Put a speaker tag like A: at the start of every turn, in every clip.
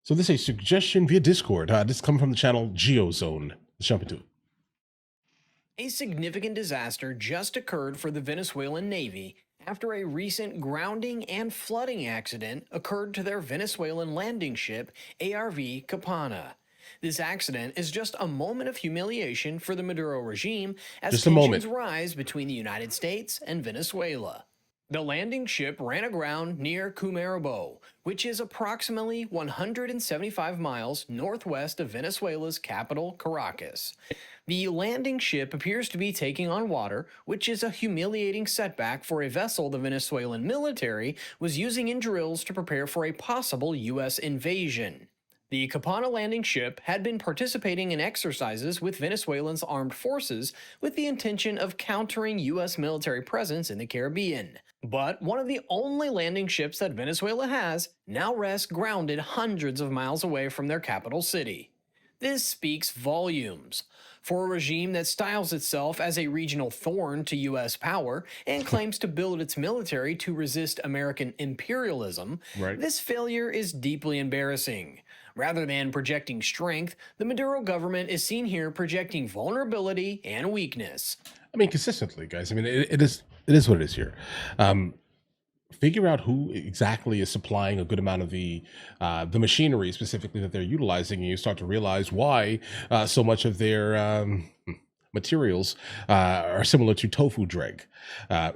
A: So this is a suggestion via Discord. This comes from the channel GeoZone. Let's jump into it.
B: A significant disaster just occurred for the Venezuelan Navy after a recent grounding and flooding accident occurred to their Venezuelan landing ship ARV Kapana. This accident is just a moment of humiliation for the Maduro regime as
A: Just a
B: tensions
A: moment.
B: rise between the United States and Venezuela. The landing ship ran aground near Kumerao, which is approximately 175 miles northwest of Venezuela's capital, Caracas. The landing ship appears to be taking on water, which is a humiliating setback for a vessel the Venezuelan military was using in drills to prepare for a possible U.S. invasion. The Kapana landing ship had been participating in exercises with Venezuela's armed forces with the intention of countering U.S. military presence in the Caribbean. But one of the only landing ships that Venezuela has now rests grounded hundreds of miles away from their capital city. This speaks volumes. For a regime that styles itself as a regional thorn to U.S. power and claims to build its military to resist American imperialism,
A: Right.
B: this failure is deeply embarrassing. Rather than projecting strength, the Maduro government is seen here projecting vulnerability and weakness.
A: I mean, consistently, guys. I mean, it is what it is here. Figure out who exactly is supplying a good amount of the machinery specifically that they're utilizing, and you start to realize why so much of their materials are similar to tofu dreg,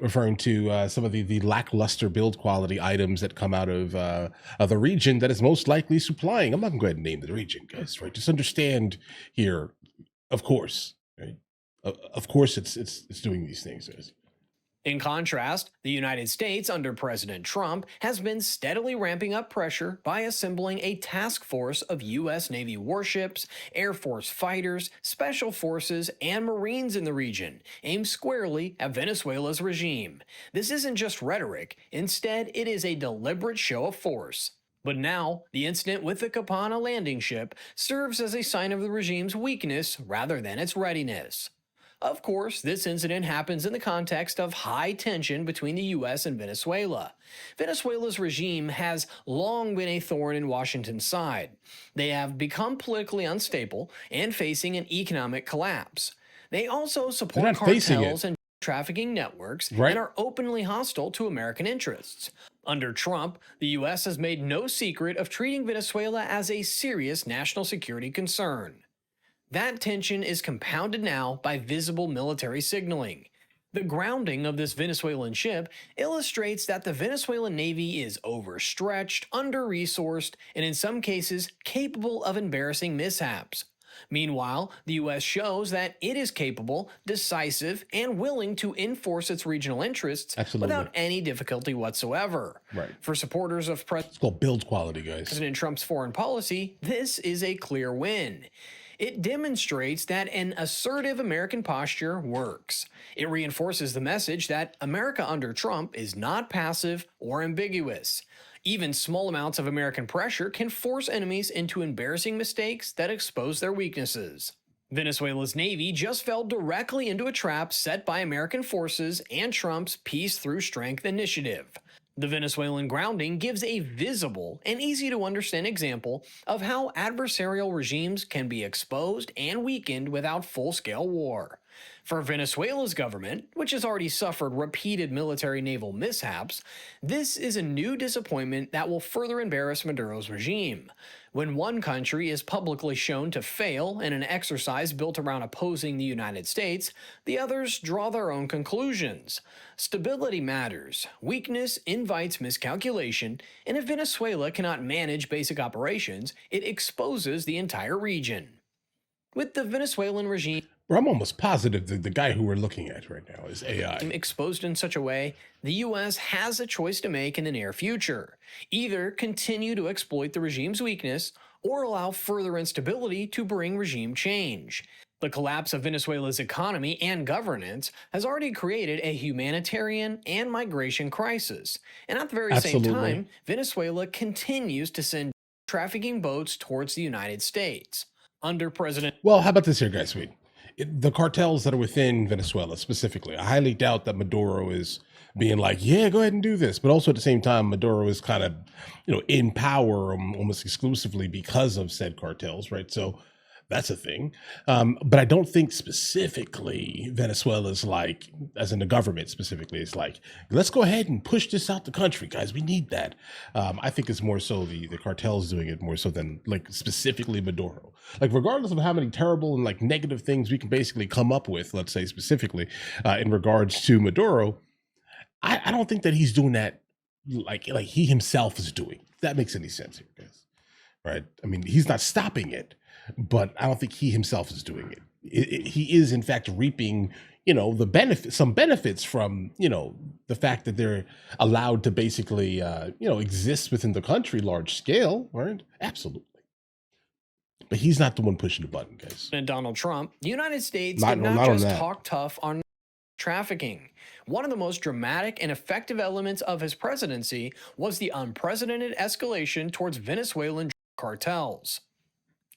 A: referring to some of the lackluster build quality items that come out of the region that is most likely supplying. I'm not going to go ahead and name the region, guys. Right? Just understand here, of course. Right? Of course, it's doing these things. Guys.
B: In contrast, the United States under President Trump has been steadily ramping up pressure by assembling a task force of U.S. Navy warships, Air Force fighters, special forces, and Marines in the region, aimed squarely at Venezuela's regime. This isn't just rhetoric, instead, it is a deliberate show of force. But now, the incident with the Kapana landing ship serves as a sign of the regime's weakness rather than its readiness. Of course, this incident happens in the context of high tension between the U.S. and Venezuela. Venezuela's regime has long been a thorn in Washington's side. They have become politically unstable and facing an economic collapse. They also support cartels and trafficking networks and are openly hostile to American interests. Under Trump, the U.S. has made no secret of treating Venezuela as a serious national security concern. That tension is compounded now by visible military signaling. The grounding of this Venezuelan ship illustrates that the Venezuelan Navy is overstretched, under-resourced, and in some cases capable of embarrassing mishaps. Meanwhile, the U.S. shows that it is capable, decisive, and willing to enforce its regional interests without any difficulty whatsoever.
A: Right.
B: For supporters of
A: It's called build quality, guys.
B: President Trump's foreign policy, this is a clear win. It demonstrates that an assertive American posture works. It reinforces the message that America under Trump is not passive or ambiguous. Even small amounts of American pressure can force enemies into embarrassing mistakes that expose their weaknesses. Venezuela's Navy just fell directly into a trap set by American forces and Trump's Peace Through Strength initiative. The Venezuelan grounding gives a visible and easy to understand example of how adversarial regimes can be exposed and weakened without full-scale war. For Venezuela's government, which has already suffered repeated military-naval mishaps, this is a new disappointment that will further embarrass Maduro's regime. When one country is publicly shown to fail in an exercise built around opposing the United States, the others draw their own conclusions. Stability matters, weakness invites miscalculation, and if Venezuela cannot manage basic operations, it exposes the entire region. With the Venezuelan regime
A: I'm almost positive that the guy who we're looking at right now is AI.
B: Exposed in such a way, the U.S. has a choice to make in the near future. Either continue to exploit the regime's weakness, or allow further instability to bring regime change. The collapse of Venezuela's economy and governance has already created a humanitarian and migration crisis. And at the very same time, Venezuela continues to send trafficking boats towards the United States. Under President...
A: Well, how about this here, guys? The cartels that are within Venezuela specifically, I highly doubt that Maduro is being like, yeah, go ahead and do this. But also at the same time, Maduro is kind of, in power almost exclusively because of said cartels, right? So that's a thing. But I don't think specifically Venezuela's like, as in the government specifically, it's like, let's go ahead and push this out the country, guys. We need that. I think it's more so the cartels doing it more so than like specifically Maduro. Like regardless of how many terrible and like negative things we can basically come up with, let's say specifically in regards to Maduro, I don't think that he's doing that like he himself is doing. If that makes any sense here, guys. Right? I mean, he's not stopping it, but I don't think he himself is doing it. He is in fact reaping, the some benefits from, the fact that they're allowed to basically, exist within the country large scale, right? Absolutely. But he's not the one pushing the button, guys.
B: And Donald Trump, the United States
A: Not
B: did not
A: on
B: just
A: that.
B: talk tough on trafficking. One of the most dramatic and effective elements of his presidency was the unprecedented escalation towards Venezuelan cartels.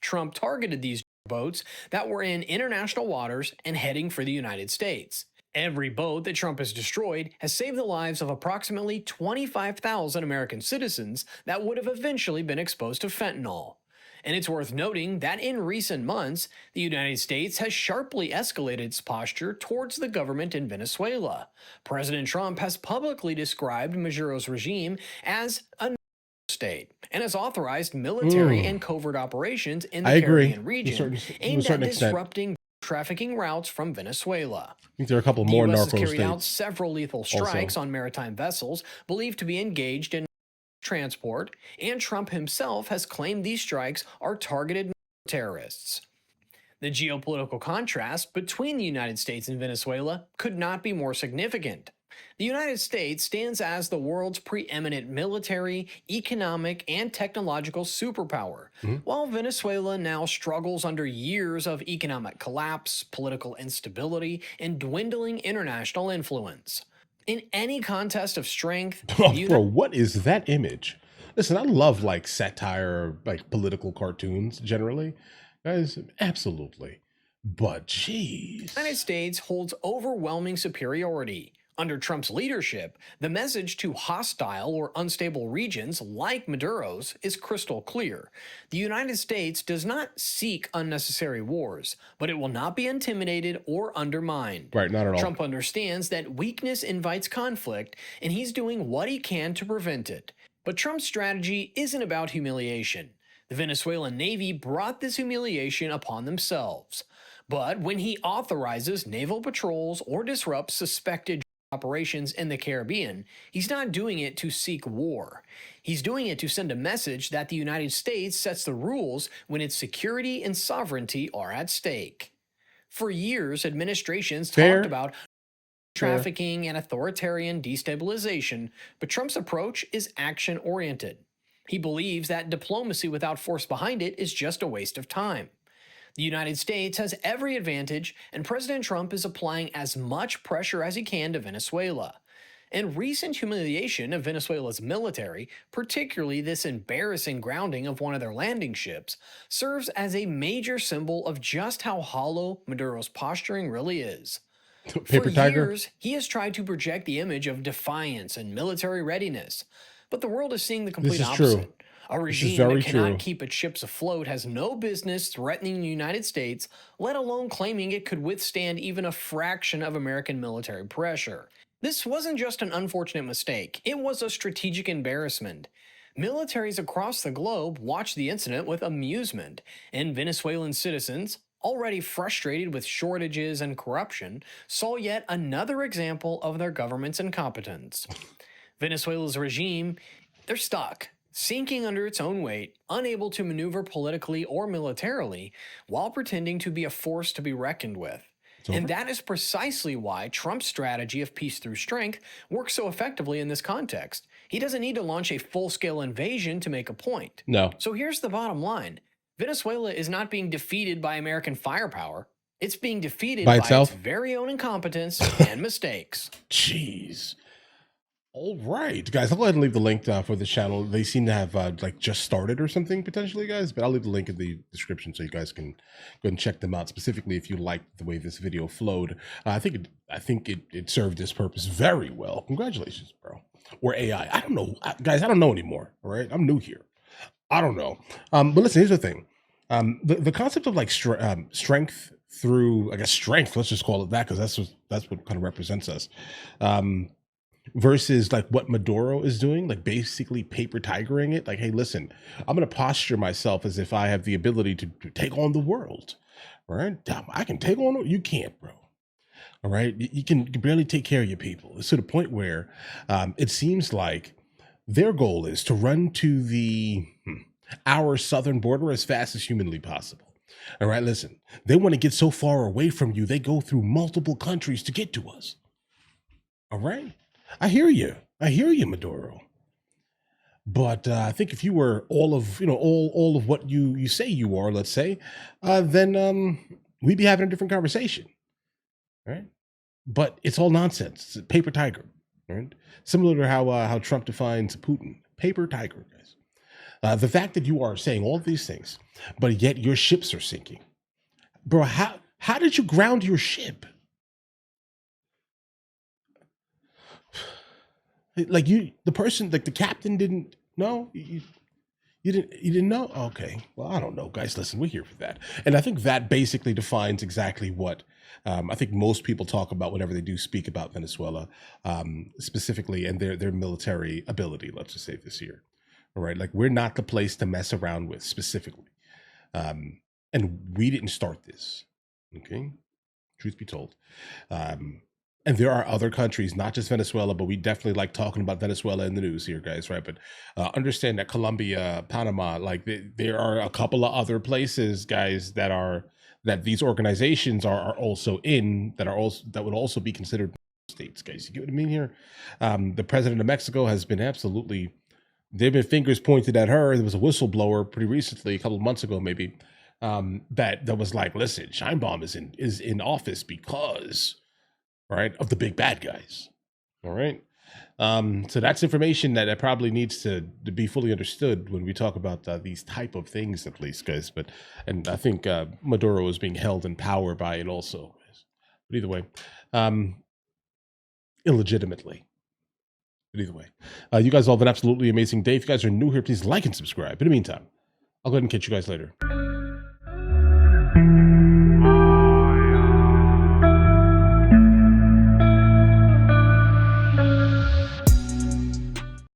B: Trump targeted these boats that were in international waters and heading for the United States. Every boat that Trump has destroyed has saved the lives of approximately 25,000 American citizens that would have eventually been exposed to fentanyl. And it's worth noting that in recent months, the United States has sharply escalated its posture towards the government in Venezuela. President Trump has publicly described Maduro's regime as a state and has authorized military and covert operations in the Caribbean region aimed at disrupting trafficking routes from Venezuela.
A: I think there are a couple
B: The
A: more
B: US has
A: narco
B: carried out
A: states.
B: several lethal strikes on maritime vessels believed to be engaged in transport, and Trump himself has claimed these strikes are targeted terrorists. The geopolitical contrast between the United States and Venezuela could not be more significant. The United States stands as the world's preeminent military, economic, and technological superpower, while Venezuela now struggles under years of economic collapse, political instability, and dwindling international influence. In any contest of strength,
A: Bro, what is that image? Listen, I love like satire, like political cartoons generally. Guys, absolutely. But geez.
B: The United States holds overwhelming superiority. Under Trump's leadership, the message to hostile or unstable regions like Maduro's is crystal clear. The United States does not seek unnecessary wars, but it will not be intimidated or undermined.
A: Right, not at all.
B: Trump understands that weakness invites conflict, and he's doing what he can to prevent it. But Trump's strategy isn't about humiliation. The Venezuelan Navy brought this humiliation upon themselves. But when he authorizes naval patrols or disrupts suspected operations in the Caribbean, he's not doing it to seek war. He's doing it to send a message that the United States sets the rules when its security and sovereignty are at stake. For years, administrations talked about trafficking and authoritarian destabilization, but Trump's approach is action-oriented. He believes that diplomacy without force behind it is just a waste of time. The United States has every advantage, and President Trump is applying as much pressure as he can to Venezuela. And recent humiliation of Venezuela's military, particularly this embarrassing grounding of one of their landing ships, serves as a major symbol of just how hollow Maduro's posturing really is.
A: Paper
B: For
A: tiger.
B: years, he has tried to project the image of defiance and military readiness, but the world is seeing the complete
A: is
B: opposite.
A: true.
B: A regime that cannot keep its ships afloat has no business threatening the United States, let alone claiming it could withstand even a fraction of American military pressure. This wasn't just an unfortunate mistake, it was a strategic embarrassment. Militaries across the globe watched the incident with amusement, and Venezuelan citizens, already frustrated with shortages and corruption, saw yet another example of their government's incompetence. Venezuela's regime, they're stuck, sinking under its own weight, unable to maneuver politically or militarily, while pretending to be a force to be reckoned with. And that is precisely why Trump's strategy of peace through strength works so effectively in this context. He doesn't need to launch a full-scale invasion to make a point.
A: No.
B: So here's the bottom line. Venezuela is not being defeated by American firepower. It's being defeated by its very own incompetence and mistakes.
A: Jeez. All right, guys, I'll go ahead and leave the link for the channel. They seem to have like just started or something potentially, guys, but I'll leave the link in the description so you guys can go ahead and check them out. Specifically, if you liked the way this video flowed, I think it served its purpose very well. Congratulations, bro. Or AI, I don't know, guys. I don't know anymore. All right, I'm new here. I don't know. But listen, here's the thing. The concept of like strength through, I guess, strength. Let's just call it that because that's what kind of represents us. Versus like what Maduro is doing, like basically paper tigering it. Like, hey, listen, I'm going to posture myself as if I have the ability to take on the world. Right? I can take on. You can't, bro. All right. You can barely take care of your people. It's to the point where it seems like their goal is to run to our southern border as fast as humanly possible. All right. Listen, they want to get so far away from you, they go through multiple countries to get to us. All right. I hear you. I hear you, Maduro. But I think if you were all of all of what you say you are, let's say, then we'd be having a different conversation, right? But it's all nonsense. It's a paper tiger, right? Similar to how Trump defines Putin, paper tiger, guys. The fact that you are saying all these things, but yet your ships are sinking, bro. How did you ground your ship? Like the person, like the captain didn't know. You didn't know. Okay, well, I don't know, guys. Listen, we're here for that, and I think that basically defines exactly what I think most people talk about whenever they do speak about Venezuela, specifically, and their military ability. Let's just say this year, all right? Like we're not the place to mess around with specifically, and we didn't start this. Okay, truth be told. And there are other countries, not just Venezuela, but we definitely like talking about Venezuela in the news here, guys, right? But understand that Colombia, Panama, like there are a couple of other places, guys, that these organizations are also in, that would also be considered states, guys. You get what I mean here? The president of Mexico has been absolutely, there've been fingers pointed at her. There was a whistleblower pretty recently, a couple of months ago, maybe, that was like, listen, Scheinbaum is in office because, right, of the big bad guys. All right. So that's information that probably needs to be fully understood when we talk about these type of things, at least, guys. And I think Maduro is being held in power by it also. But either way, illegitimately. But either way, you guys all have an absolutely amazing day. If you guys are new here, please like and subscribe. In the meantime, I'll go ahead and catch you guys later.